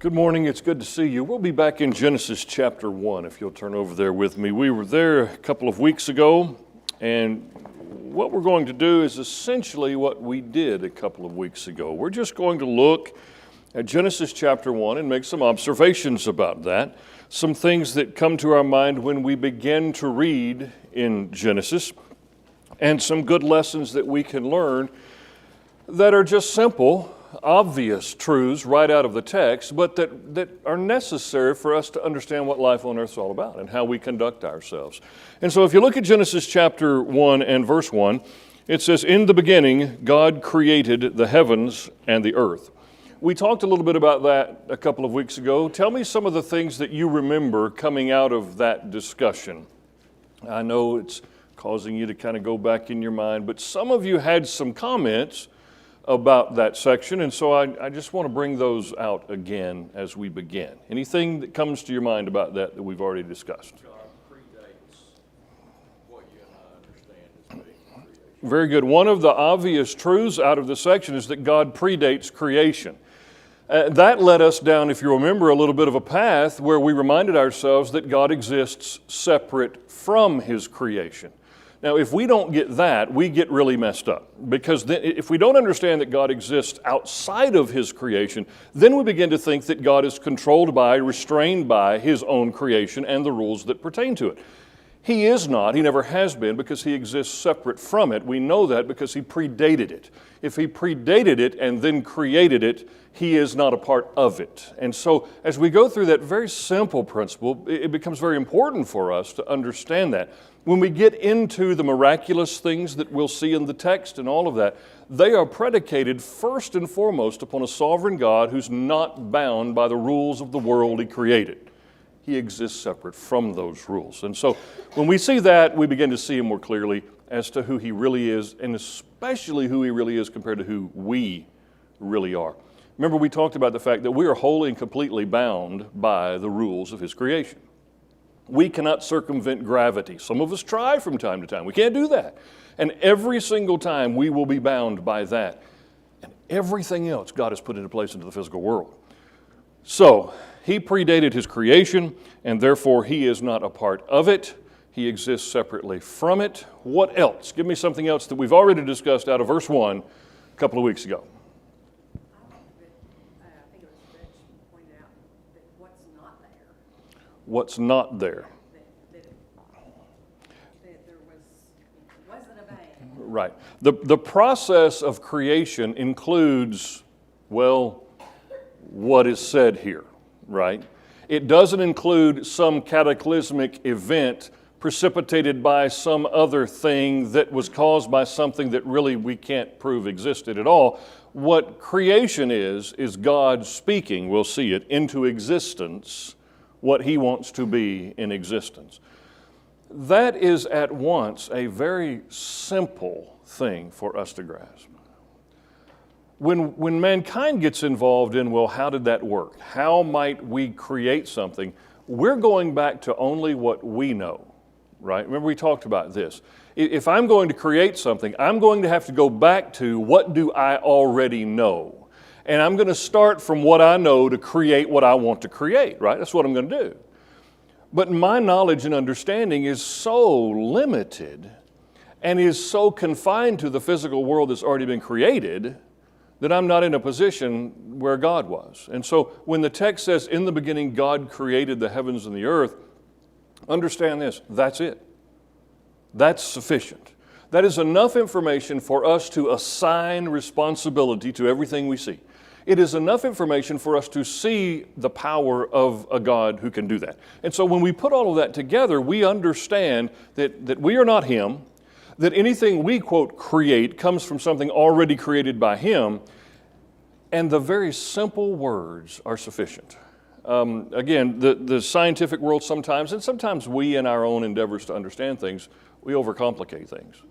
Good morning. It's good to see you. We'll be back in Genesis chapter 1, if you'll turn over there with me. We were there a couple of weeks ago, and what we're going to do is essentially what we did a couple of weeks ago. We're just going to look at Genesis chapter 1 and make some observations about that, some things that come to our mind when we begin to read in Genesis, and some good lessons that we can learn that are just simple, obvious truths right out of the text, but that are necessary for us to understand what life on earth is all about and how we conduct ourselves. And so if you look at Genesis chapter 1 and verse 1, it says, "In the beginning, God created the heavens and the earth." We talked a little bit about that a couple of weeks ago. Tell me some of the things that you remember coming out of that discussion. I know it's causing you to kind of go back in your mind, but some of you had some comments about that section, and so I just want to bring those out again as we begin. Anything that comes to your mind about that we've already discussed? God predates what you and I understand as being creation. Very good. One of the obvious truths out of the section is that God predates creation. That led us down, if you remember, a little bit of a path where we reminded ourselves that God exists separate from His creation. Now, if we don't get that, we get really messed up, because then, if we don't understand that God exists outside of His creation, then we begin to think that God is controlled by, restrained by His own creation and the rules that pertain to it. He is not, He never has been, because He exists separate from it. We know that because He predated it. If He predated it and then created it, He is not a part of it. And so as we go through that very simple principle, it becomes very important for us to understand that. When we get into the miraculous things that we'll see in the text and all of that, they are predicated first and foremost upon a sovereign God who's not bound by the rules of the world He created. He exists separate from those rules. And so when we see that, we begin to see Him more clearly as to who He really is, and especially who He really is compared to who we really are. Remember, we talked about the fact that we are wholly and completely bound by the rules of His creation. We cannot circumvent gravity. Some of us try from time to time. We can't do that. And every single time we will be bound by that. And everything else God has put into place into the physical world. So, He predated His creation, and therefore He is not a part of it. He exists separately from it. What else? Give me something else that we've already discussed out of verse 1 a couple of weeks ago. I think it was Rich pointed out that what's not there. What's not there? That there wasn't a bang. Right. The process of creation includes, well, what is said here, right? It doesn't include some cataclysmic event precipitated by some other thing that was caused by something that really we can't prove existed at all. What creation is God speaking, we'll see it, into existence what He wants to be in existence. That is at once a very simple thing for us to grasp. When mankind gets involved in, well, how did that work? How might we create something? We're going back to only what we know, right? Remember we talked about this. If I'm going to create something, I'm going to have to go back to what do I already know? And I'm going to start from what I know to create what I want to create, right? That's what I'm going to do. But my knowledge and understanding is so limited and is so confined to the physical world that's already been created that I'm not in a position where God was. And so when the text says, "In the beginning God created the heavens and the earth," understand this, that's it. That's sufficient. That is enough information for us to assign responsibility to everything we see. It is enough information for us to see the power of a God who can do that. And so when we put all of that together, we understand that we are not Him, that anything we, quote, create comes from something already created by Him, and the very simple words are sufficient. Again, the scientific world sometimes, and sometimes we in our own endeavors to understand things, we overcomplicate things.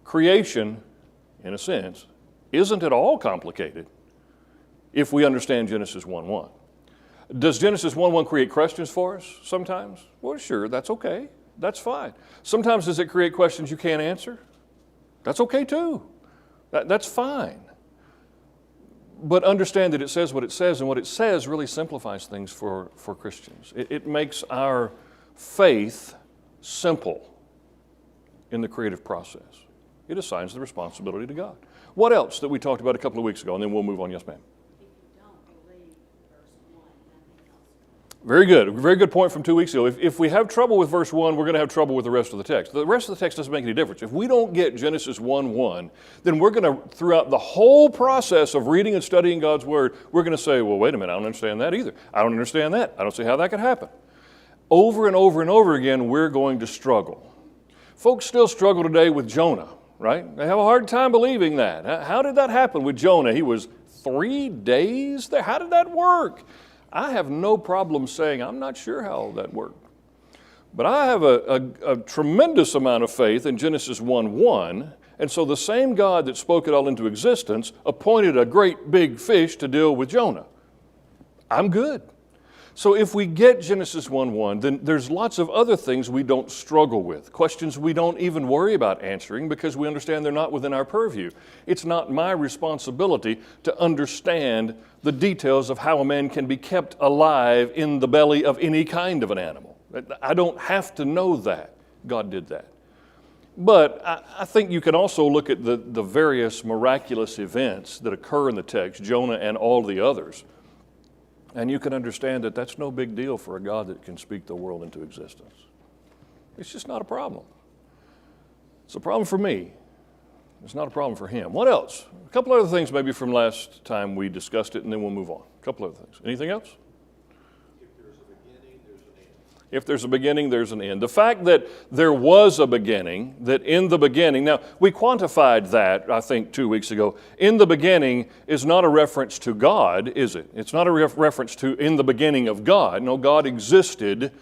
Creation, in a sense, isn't at all complicated if we understand Genesis 1:1. Does Genesis 1:1 create questions for us sometimes? Well, sure, that's okay. That's fine. Sometimes does it create questions you can't answer? That's okay too. That's fine. But understand that it says what it says, and what it says really simplifies things for Christians. It makes our faith simple in the creative process. It assigns the responsibility to God. What else that we talked about a couple of weeks ago, and then we'll move on. Yes, ma'am. If you don't believe verse 1, nothing else. Very good. Very good point from 2 weeks ago. If we have trouble with verse 1, we're going to have trouble with the rest of the text. The rest of the text doesn't make any difference. If we don't get Genesis 1:1, then we're going to, throughout the whole process of reading and studying God's Word, we're going to say, well, wait a minute, I don't understand that either. I don't understand that. I don't see how that could happen. Over and over and over again, we're going to struggle. Folks still struggle today with Jonah, right? They have a hard time believing that. How did that happen with Jonah? He was 3 days there. How did that work? I have no problem saying I'm not sure how that worked. But I have a tremendous amount of faith in Genesis 1:1, and so the same God that spoke it all into existence appointed a great big fish to deal with Jonah. I'm good. So if we get Genesis 1:1, then there's lots of other things we don't struggle with, questions we don't even worry about answering because we understand they're not within our purview. It's not my responsibility to understand the details of how a man can be kept alive in the belly of any kind of an animal. I don't have to know that. God did that. But I think you can also look at the various miraculous events that occur in the text, Jonah and all the others, and you can understand that that's no big deal for a God that can speak the world into existence. It's just not a problem. It's a problem for me. It's not a problem for him. What else? A couple other things maybe from last time we discussed it, and then we'll move on. A couple other things. Anything else? If there's a beginning, there's an end. The fact that there was a beginning, that in the beginning, now we quantified that, I think, 2 weeks ago. In the beginning is not a reference to God, is it? It's not a reference to in the beginning of God. No, God existed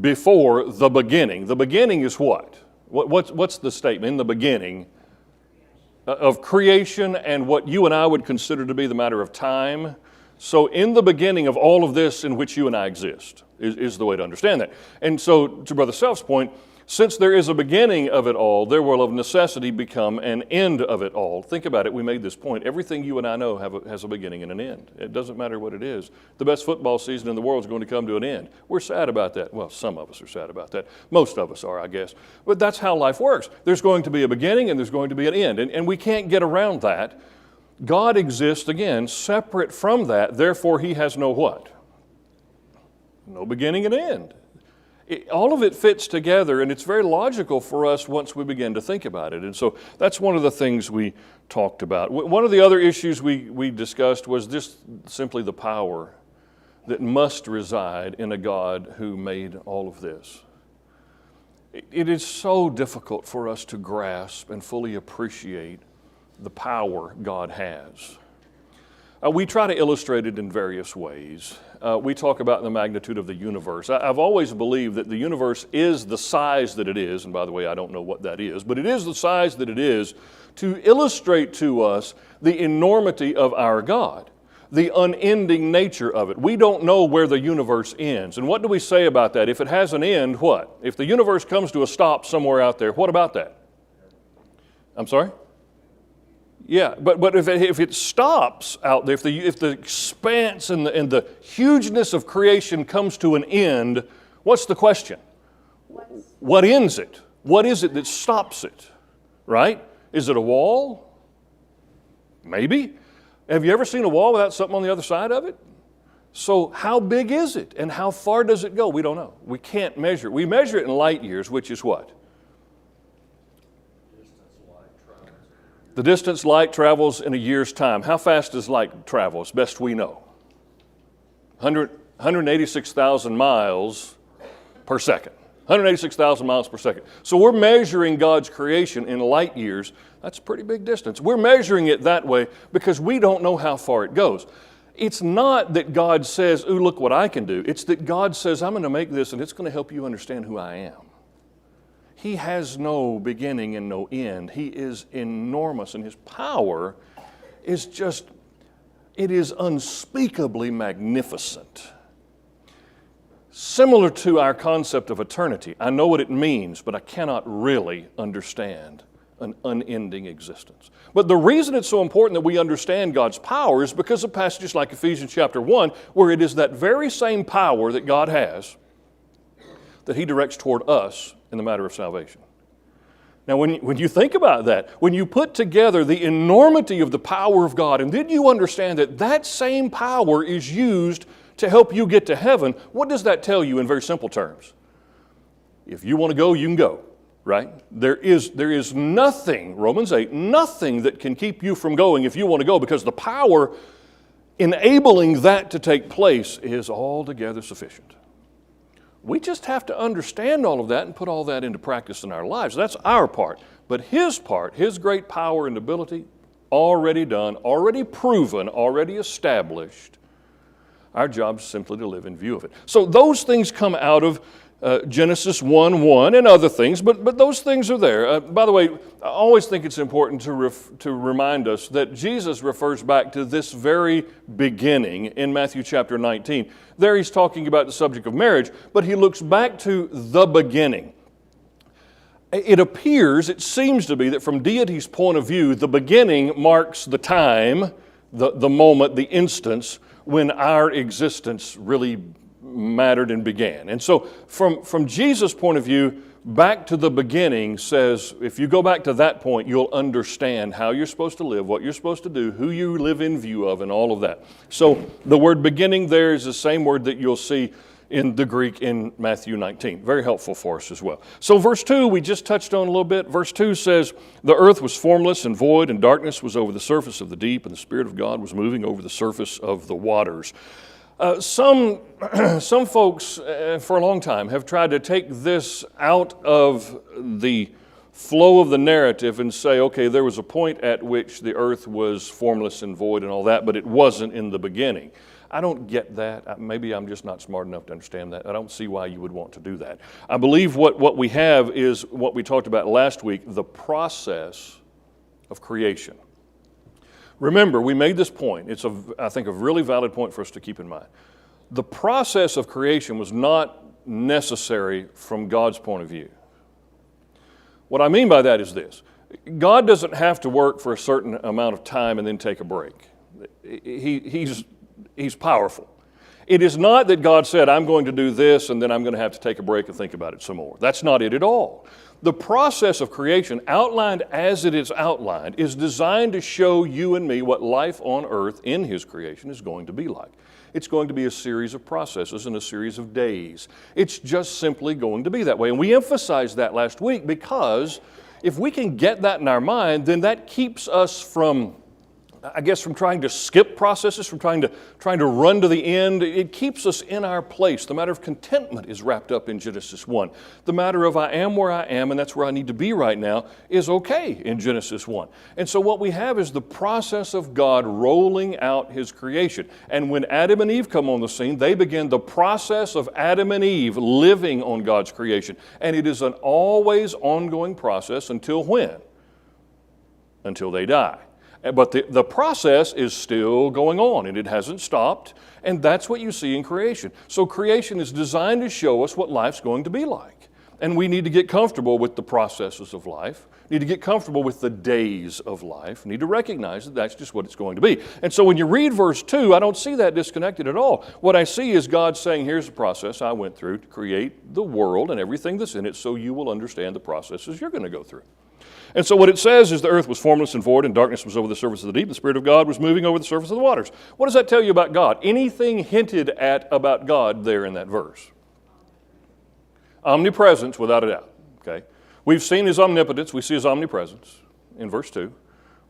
before the beginning. The beginning is what? What's the statement? In the beginning of creation and what you and I would consider to be the matter of time. So in the beginning of all of this in which you and I exist is the way to understand that. And so to Brother Self's point, since there is a beginning of it all, there will of necessity become an end of it all. Think about it. We made this point. Everything you and I know has a beginning and an end. It doesn't matter what it is. The best football season in the world is going to come to an end. We're sad about that. Well, some of us are sad about that. Most of us are, I guess. But that's how life works. There's going to be a beginning and there's going to be an end. And we can't get around that. God exists, again, separate from that. Therefore, he has no what? No beginning and end. All of it fits together, and it's very logical for us once we begin to think about it. And so that's one of the things we talked about. One of the other issues we discussed was just simply the power that must reside in a God who made all of this. It is so difficult for us to grasp and fully appreciate the power God has. We try to illustrate it in various ways. We talk about the magnitude of the universe. I've always believed that the universe is the size that it is, and by the way, I don't know what that is, but it is the size that it is to illustrate to us the enormity of our God, the unending nature of it. We don't know where the universe ends. And what do we say about that? If it has an end, what? If the universe comes to a stop somewhere out there, what about that? I'm sorry? Yeah, but if it stops out there, if the expanse and the hugeness of creation comes to an end, what's the question? What ends it? What is it that stops it? Right? Is it a wall? Maybe. Have you ever seen a wall without something on the other side of it? So how big is it and how far does it go? We don't know. We can't measure it. We measure it in light years, which is what? The distance light travels in a year's time. How fast does light travel, as best we know? 186,000 miles per second. 186,000 miles per second. So we're measuring God's creation in light years. That's a pretty big distance. We're measuring it that way because we don't know how far it goes. It's not that God says, ooh, look what I can do. It's that God says, I'm going to make this and it's going to help you understand who I am. He has no beginning and no end. He is enormous, and his power is just, it is unspeakably magnificent. Similar to our concept of eternity. I know what it means, but I cannot really understand an unending existence. But the reason it's so important that we understand God's power is because of passages like Ephesians chapter 1, where it is that very same power that God has that He directs toward us in the matter of salvation. Now, when you think about that, when you put together the enormity of the power of God, and then you understand that that same power is used to help you get to heaven, what does that tell you in very simple terms? If you want to go, you can go, right? There is nothing, Romans 8, nothing that can keep you from going if you want to go, because the power enabling that to take place is altogether sufficient. We just have to understand all of that and put all that into practice in our lives. That's our part. But His part, His great power and ability, already done, already proven, already established. Our job is simply to live in view of it. So those things come out of Genesis 1:1 and other things, but those things are there. By the way, I always think it's important to remind us that Jesus refers back to this very beginning in Matthew chapter 19. There He's talking about the subject of marriage, but He looks back to the beginning. It appears, it seems to be, that from deity's point of view, the beginning marks the time, the moment, the instance when our existence really mattered and began. And so from Jesus' point of view, back to the beginning says, if you go back to that point, you'll understand how you're supposed to live, what you're supposed to do, who you live in view of, and all of that. So the word beginning there is the same word that you'll see in the Greek in Matthew 19. Very helpful for us as well. So verse 2, we just touched on a little bit. Verse 2 says, the earth was formless and void, and darkness was over the surface of the deep, and the Spirit of God was moving over the surface of the waters. Some folks for a long time have tried to take this out of the flow of the narrative and say, okay, there was a point at which the earth was formless and void and all that, but it wasn't in the beginning. I don't get that. Maybe I'm just not smart enough to understand that. I don't see why you would want to do that. I believe what we have is what we talked about last week, the process of creation. Remember, we made this point. It's, I think, a really valid point for us to keep in mind. The process of creation was not necessary from God's point of view. What I mean by that is this. God doesn't have to work for a certain amount of time and then take a break. He's powerful. It is not that God said, I'm going to do this and then I'm going to have to take a break and think about it some more. That's not it at all. The process of creation, outlined as it is outlined, is designed to show you and me what life on earth in His creation is going to be like. It's going to be a series of processes and a series of days. It's just simply going to be that way. And we emphasized that last week because if we can get that in our mind, then that keeps us from trying to skip processes, from trying to run to the end. It keeps us in our place. The matter of contentment is wrapped up in Genesis 1. The matter of I am where I am and that's where I need to be right now is okay in Genesis 1. And so what we have is the process of God rolling out His creation. And when Adam and Eve come on the scene, they begin the process of Adam and Eve living on God's creation. And it is an always ongoing process until when? Until they die. But the process is still going on, and it hasn't stopped, and that's what you see in creation. So creation is designed to show us what life's going to be like. And we need to get comfortable with the processes of life, need to get comfortable with the days of life, need to recognize that that's just what it's going to be. And so when you read verse 2, I don't see that disconnected at all. What I see is God saying, here's the process I went through to create the world and everything that's in it, so you will understand the processes you're going to go through. And so what it says is the earth was formless and void, and darkness was over the surface of the deep. The Spirit of God was moving over the surface of the waters. What does that tell you about God? Anything hinted at about God there in that verse? Omnipresence, without a doubt. Okay, we've seen His omnipotence. We see His omnipresence in verse 2.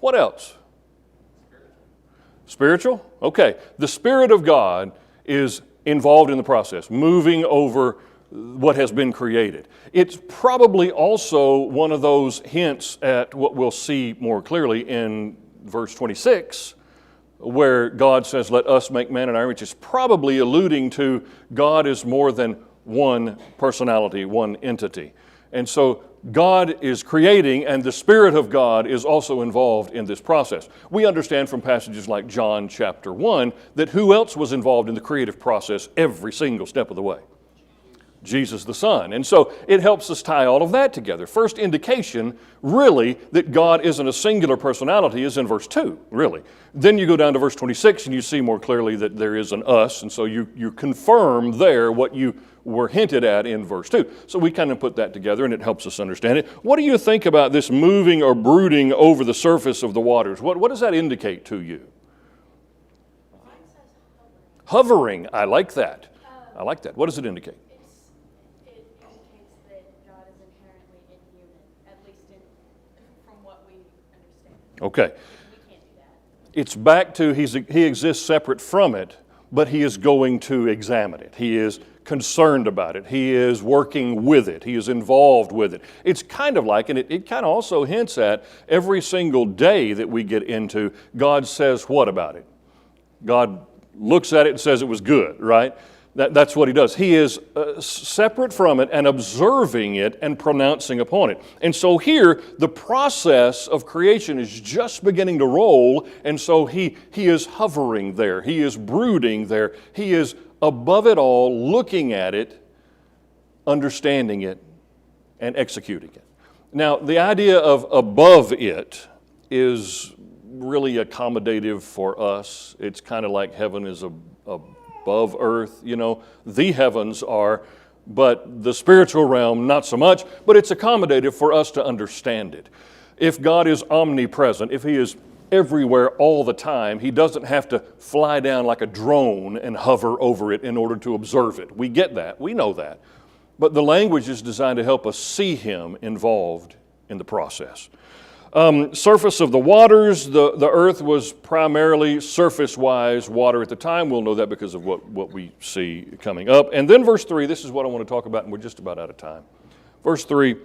What else? Spiritual? Okay, the Spirit of God is involved in the process, moving over what has been created. It's probably also one of those hints at what we'll see more clearly in verse 26, where God says, let us make man in our image. It's probably alluding to God is more than one personality, one entity. And so God is creating, and the Spirit of God is also involved in this process. We understand from passages like John chapter 1 that who else was involved in the creative process every single step of the way? Jesus the Son. And so it helps us tie all of that together. First indication, really, that God isn't a singular personality is in verse 2, really. Then you go down to verse 26 and you see more clearly that there is an us, and so you confirm there what you were hinted at in verse 2. So we kind of put that together and it helps us understand it. What do you think about this moving or brooding over the surface of the waters? What does that indicate to you? Hovering, I like that. I like that. What does it indicate? It indicates that God is inherently inhuman, at least from what we understand. Okay. We can't do that. It's back to he exists separate from it, but he is going to examine it. He is concerned about it. He is working with it. He is involved with it. It's kind of like, and it kind of also hints at every single day that we get into, God says what about it? God looks at it and says it was good, right? That's what he does. He is separate from it and observing it and pronouncing upon it. And so here, the process of creation is just beginning to roll, and so he is hovering there. He is brooding there. He is above it all, looking at it, understanding it, and executing it. Now, the idea of above it is really accommodative for us. It's kind of like heaven is above earth, the heavens are, but the spiritual realm not so much, but it's accommodative for us to understand it. If God is omnipresent, if he is everywhere all the time, he doesn't have to fly down like a drone and hover over it in order to observe it. We get that, we know that. But the language is designed to help us see him involved in the process. Surface of the waters, the earth was primarily surface-wise water at the time. We'll know that because of what we see coming up. And then verse 3, this is what I want to talk about, and we're just about out of time. Verse 3,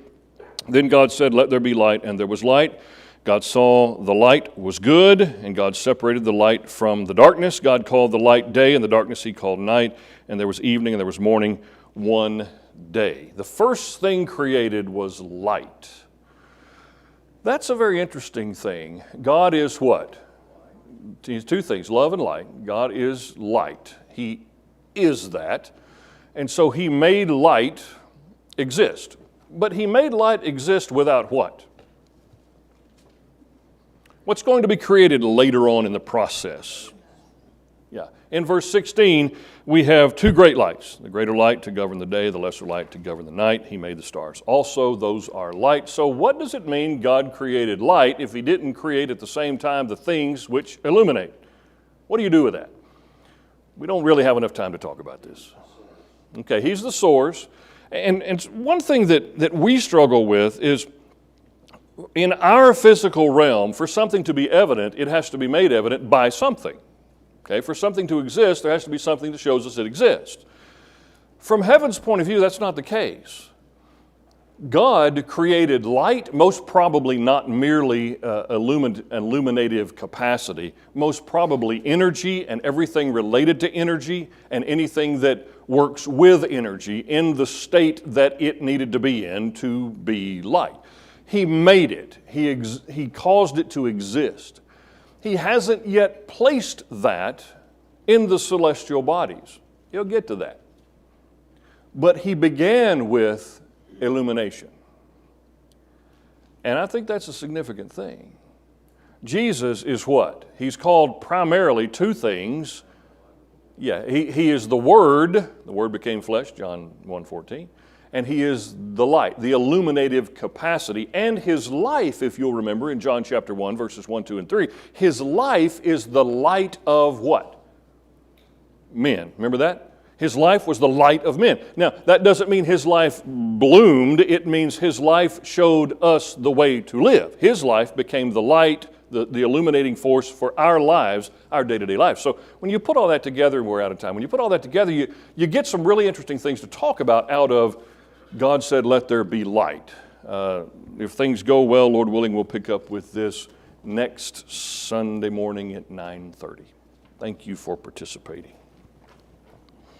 then God said, let there be light, and there was light. God saw the light was good, and God separated the light from the darkness. God called the light day, and the darkness he called night, and there was evening, and there was morning, one day. The first thing created was light. That's a very interesting thing. God is what? He's two things, love and light. God is light. He is that. And so he made light exist. But he made light exist without what? What's going to be created later on in the process? Yeah. In verse 16, we have two great lights, the greater light to govern the day, the lesser light to govern the night. He made the stars. Also, those are light. So what does it mean God created light if he didn't create at the same time the things which illuminate? What do you do with that? We don't really have enough time to talk about this. Okay, he's the source. And one thing that we struggle with is in our physical realm, for something to be evident, it has to be made evident by something. Okay, for something to exist, there has to be something that shows us it exists. From heaven's point of view, that's not the case. God created light, most probably not merely illuminative capacity, most probably energy and everything related to energy and anything that works with energy in the state that it needed to be in to be light. He made it. He caused it to exist. He hasn't yet placed that in the celestial bodies. He'll get to that. But he began with illumination. And I think that's a significant thing. Jesus is what? He's called primarily two things. Yeah, he is the Word. The Word became flesh, John 1:14. And he is the light, the illuminative capacity. And his life, if you'll remember, in John chapter 1, verses 1, 2, and 3, his life is the light of what? Men. Remember that? His life was the light of men. Now, that doesn't mean his life bloomed. It means his life showed us the way to live. His life became the light, the illuminating force for our lives, our day-to-day life. So when you put all that together, and we're out of time, when you put all that together, you get some really interesting things to talk about out of God said, let there be light. If things go well, Lord willing, we'll pick up with this next Sunday morning at 9:30. Thank you for participating.